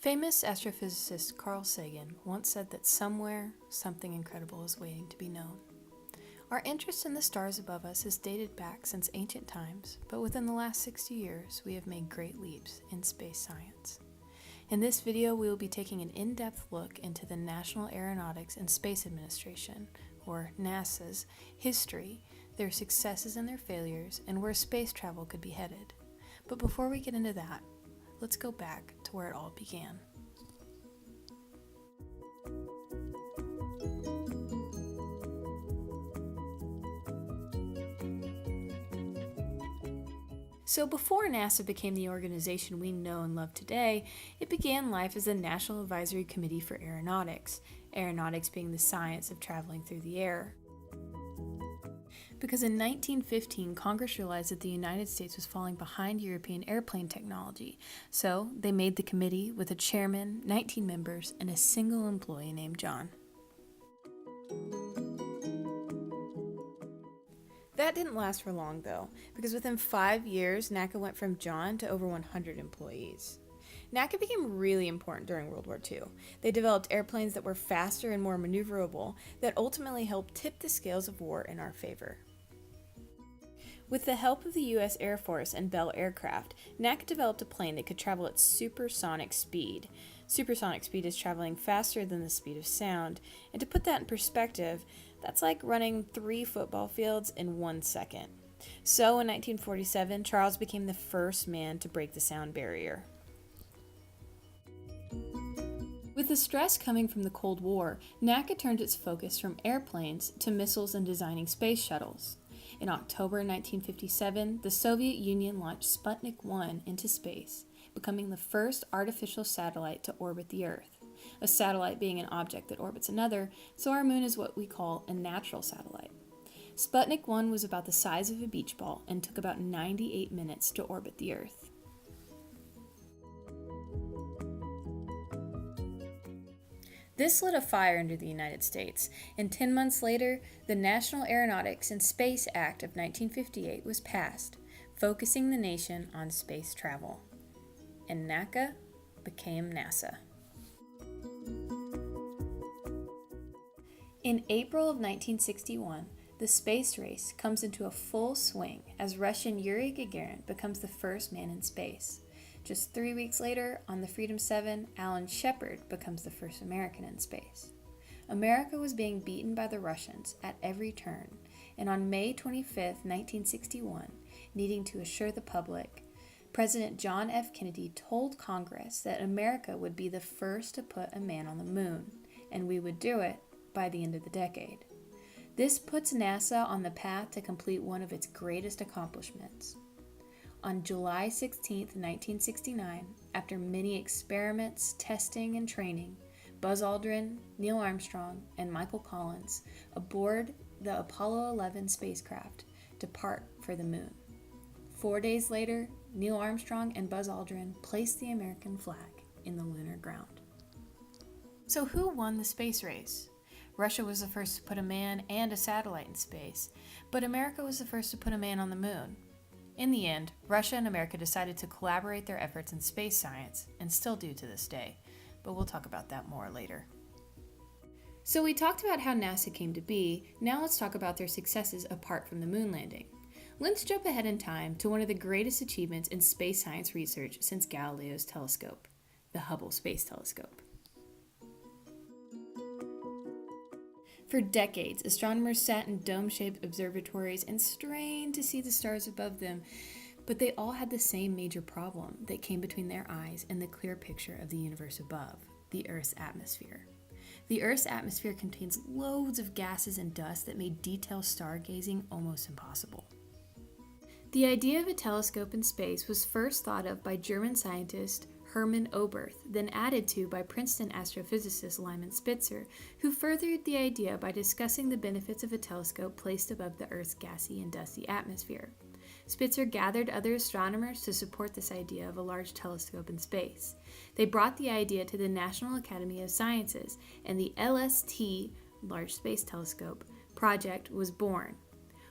Famous astrophysicist Carl Sagan once said that somewhere, something incredible is waiting to be known. Our interest in the stars above us has dated back since ancient times, but within the last 60 years, we have made great leaps in space science. In this video, we will be taking an in-depth look into the National Aeronautics and Space Administration, or NASA's, history, their successes and their failures, and where space travel could be headed. But before we get into that, let's go back to where it all began. So before NASA became the organization we know and love today, it began life as the National Advisory Committee for Aeronautics, aeronautics being the science of traveling through the air. Because in 1915, Congress realized that the United States was falling behind European airplane technology, so they made the committee with a chairman, 19 members, and a single employee named John. That didn't last for long though, because within 5 years, NACA went from John to over 100 employees. NACA became really important during World War II. They developed airplanes that were faster and more maneuverable that ultimately helped tip the scales of war in our favor. With the help of the U.S. Air Force and Bell Aircraft, NACA developed a plane that could travel at supersonic speed. Supersonic speed is traveling faster than the speed of sound, and to put that in perspective, that's like running 3 football fields in 1 second. So in 1947, Charles became the first man to break the sound barrier. With the stress coming from the Cold War, NACA turned its focus from airplanes to missiles and designing space shuttles. In October 1957, the Soviet Union launched Sputnik 1 into space, becoming the first artificial satellite to orbit the Earth. A satellite being an object that orbits another, so our moon is what we call a natural satellite. Sputnik 1 was about the size of a beach ball and took about 98 minutes to orbit the Earth. This lit a fire under the United States, and 10 months later, the National Aeronautics and Space Act of 1958 was passed, focusing the nation on space travel. And NACA became NASA. In April of 1961, the space race comes into a full swing as Russian Yuri Gagarin becomes the first man in space. Just 3 weeks later, on the Freedom 7, Alan Shepard becomes the first American in space. America was being beaten by the Russians at every turn, and on May 25, 1961, needing to assure the public, President John F. Kennedy told Congress that America would be the first to put a man on the moon, and we would do it by the end of the decade. This puts NASA on the path to complete one of its greatest accomplishments. On July 16, 1969, after many experiments, testing, and training, Buzz Aldrin, Neil Armstrong, and Michael Collins, aboard the Apollo 11 spacecraft, depart for the moon. 4 days later, Neil Armstrong and Buzz Aldrin placed the American flag in the lunar ground. So who won the space race? Russia was the first to put a man and a satellite in space, but America was the first to put a man on the moon. In the end, Russia and America decided to collaborate their efforts in space science, and still do to this day, but we'll talk about that more later. So we talked about how NASA came to be, now let's talk about their successes apart from the moon landing. Let's jump ahead in time to one of the greatest achievements in space science research since Galileo's telescope, the Hubble Space Telescope. For decades, astronomers sat in dome-shaped observatories and strained to see the stars above them, but they all had the same major problem that came between their eyes and the clear picture of the universe above, the Earth's atmosphere. The Earth's atmosphere contains loads of gases and dust that made detailed stargazing almost impossible. The idea of a telescope in space was first thought of by German scientist Hermann Oberth, then added to by Princeton astrophysicist Lyman Spitzer, who furthered the idea by discussing the benefits of a telescope placed above the Earth's gassy and dusty atmosphere. Spitzer gathered other astronomers to support this idea of a large telescope in space. They brought the idea to the National Academy of Sciences, and the LST, Large Space Telescope, project was born.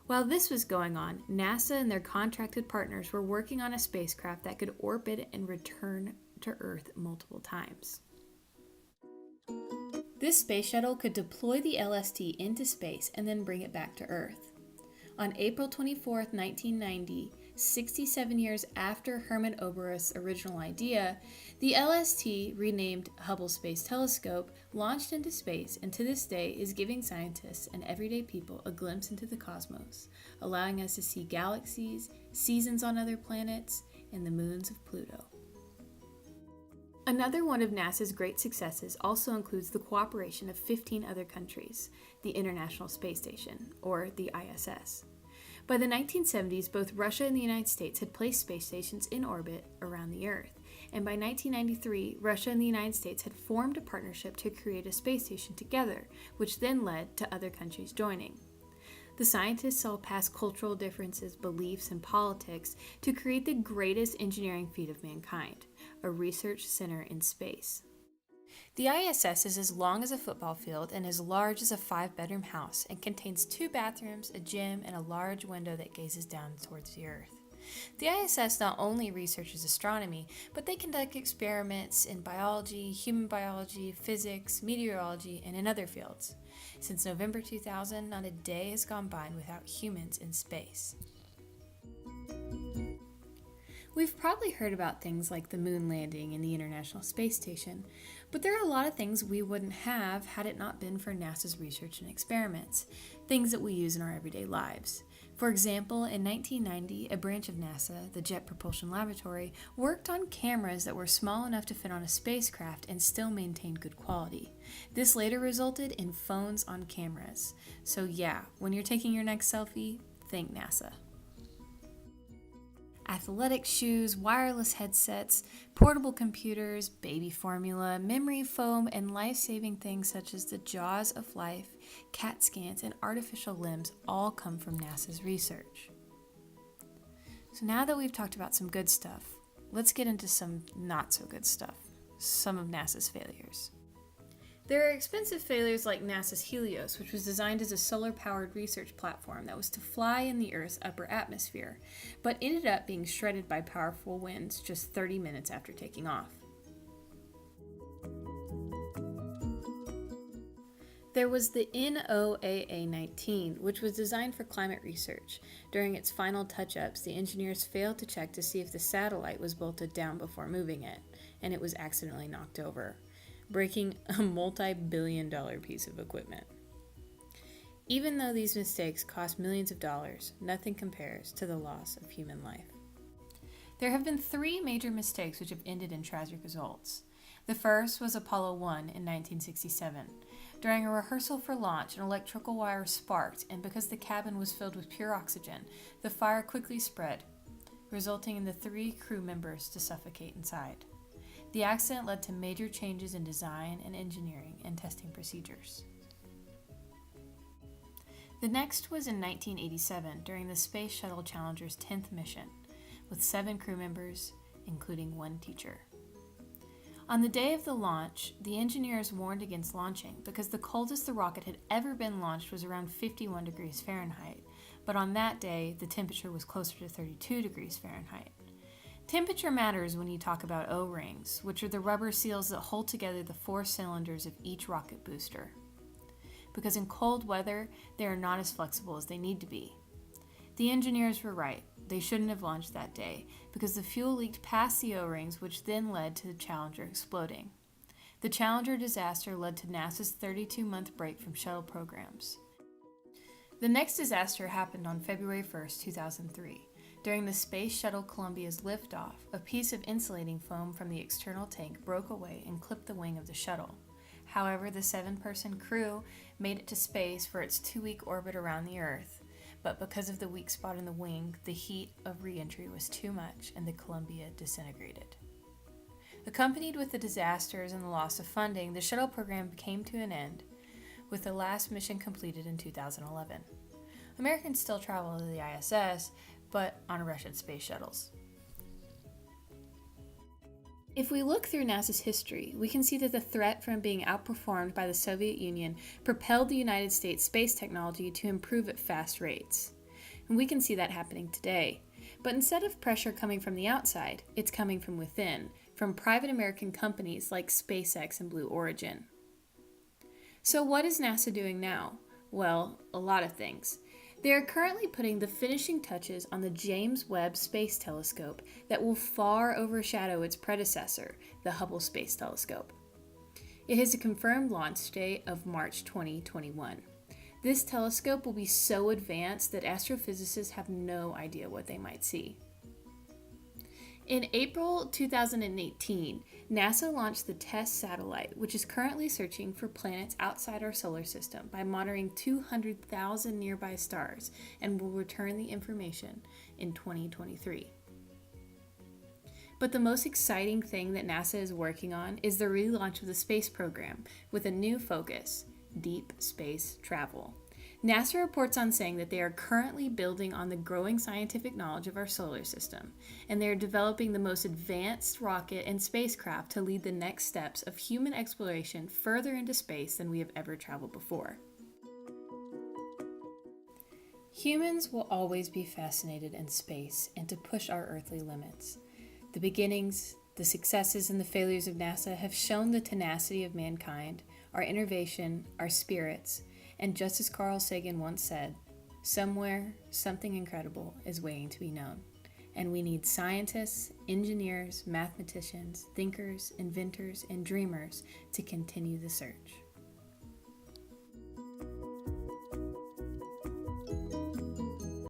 While this was going on, NASA and their contracted partners were working on a spacecraft that could orbit and return to Earth multiple times. This space shuttle could deploy the LST into space and then bring it back to Earth. On April 24, 1990, 67 years after Hermann Oberth's original idea, the LST, renamed Hubble Space Telescope, launched into space and to this day is giving scientists and everyday people a glimpse into the cosmos, allowing us to see galaxies, seasons on other planets, and the moons of Pluto. Another one of NASA's great successes also includes the cooperation of 15 other countries, the International Space Station, or the ISS. By the 1970s, both Russia and the United States had placed space stations in orbit around the Earth, and by 1993, Russia and the United States had formed a partnership to create a space station together, which then led to other countries joining. The scientists saw past cultural differences, beliefs, and politics to create the greatest engineering feat of mankind, a research center in space. The ISS is as long as a football field and as large as a 5-bedroom house and contains 2 bathrooms, a gym, and a large window that gazes down towards the Earth. The ISS not only researches astronomy, but they conduct experiments in biology, human biology, physics, meteorology, and in other fields. Since November 2000, not a day has gone by without humans in space. We've probably heard about things like the moon landing and the International Space Station, but there are a lot of things we wouldn't have had it not been for NASA's research and experiments, things that we use in our everyday lives. For example, in 1990, a branch of NASA, the Jet Propulsion Laboratory, worked on cameras that were small enough to fit on a spacecraft and still maintain good quality. This later resulted in phones on cameras. So yeah, when you're taking your next selfie, think NASA. Athletic shoes, wireless headsets, portable computers, baby formula, memory foam, and life-saving things such as the Jaws of Life, CAT scans, and artificial limbs all come from NASA's research. So now that we've talked about some good stuff, let's get into some not so good stuff, some of NASA's failures. There are expensive failures like NASA's Helios, which was designed as a solar-powered research platform that was to fly in the Earth's upper atmosphere, but ended up being shredded by powerful winds just 30 minutes after taking off. There was the NOAA-19, which was designed for climate research. During its final touch-ups, the engineers failed to check to see if the satellite was bolted down before moving it, and it was accidentally knocked over, breaking a multi-billion-dollar piece of equipment. Even though these mistakes cost millions of dollars, nothing compares to the loss of human life. There have been 3 major mistakes which have ended in tragic results. The first was Apollo 1 in 1967. During a rehearsal for launch, an electrical wire sparked, and because the cabin was filled with pure oxygen, the fire quickly spread, resulting in the 3 crew members to suffocate inside. The accident led to major changes in design and engineering and testing procedures. The next was in 1987 during the Space Shuttle Challenger's 10th mission, with 7 crew members, including 1 teacher. On the day of the launch, the engineers warned against launching because the coldest the rocket had ever been launched was around 51 degrees Fahrenheit, but on that day, the temperature was closer to 32 degrees Fahrenheit. Temperature matters when you talk about O-rings, which are the rubber seals that hold together the 4 cylinders of each rocket booster. Because in cold weather, they are not as flexible as they need to be. The engineers were right. They shouldn't have launched that day, because the fuel leaked past the O-rings, which then led to the Challenger exploding. The Challenger disaster led to NASA's 32-month break from shuttle programs. The next disaster happened on February 1, 2003. During the Space Shuttle Columbia's liftoff, a piece of insulating foam from the external tank broke away and clipped the wing of the shuttle. However, the 7-person crew made it to space for its 2-week orbit around the Earth, but because of the weak spot in the wing, the heat of re-entry was too much and the Columbia disintegrated. Accompanied with the disasters and the loss of funding, the shuttle program came to an end, with the last mission completed in 2011. Americans still travel to the ISS, but on Russian space shuttles. If we look through NASA's history, we can see that the threat from being outperformed by the Soviet Union propelled the United States space technology to improve at fast rates. And we can see that happening today. But instead of pressure coming from the outside, it's coming from within, from private American companies like SpaceX and Blue Origin. So what is NASA doing now? Well, a lot of things. They are currently putting the finishing touches on the James Webb Space Telescope that will far overshadow its predecessor, the Hubble Space Telescope. It has a confirmed launch date of March 2021. This telescope will be so advanced that astrophysicists have no idea what they might see. In April 2018, NASA launched the TESS satellite, which is currently searching for planets outside our solar system by monitoring 200,000 nearby stars and will return the information in 2023. But the most exciting thing that NASA is working on is the relaunch of the space program with a new focus: deep space travel. NASA reports on saying that they are currently building on the growing scientific knowledge of our solar system, and they are developing the most advanced rocket and spacecraft to lead the next steps of human exploration further into space than we have ever traveled before. Humans will always be fascinated in space and to push our earthly limits. The beginnings, the successes, and the failures of NASA have shown the tenacity of mankind, our innovation, our spirits, and just as Carl Sagan once said, somewhere, something incredible is waiting to be known. And we need scientists, engineers, mathematicians, thinkers, inventors, and dreamers to continue the search.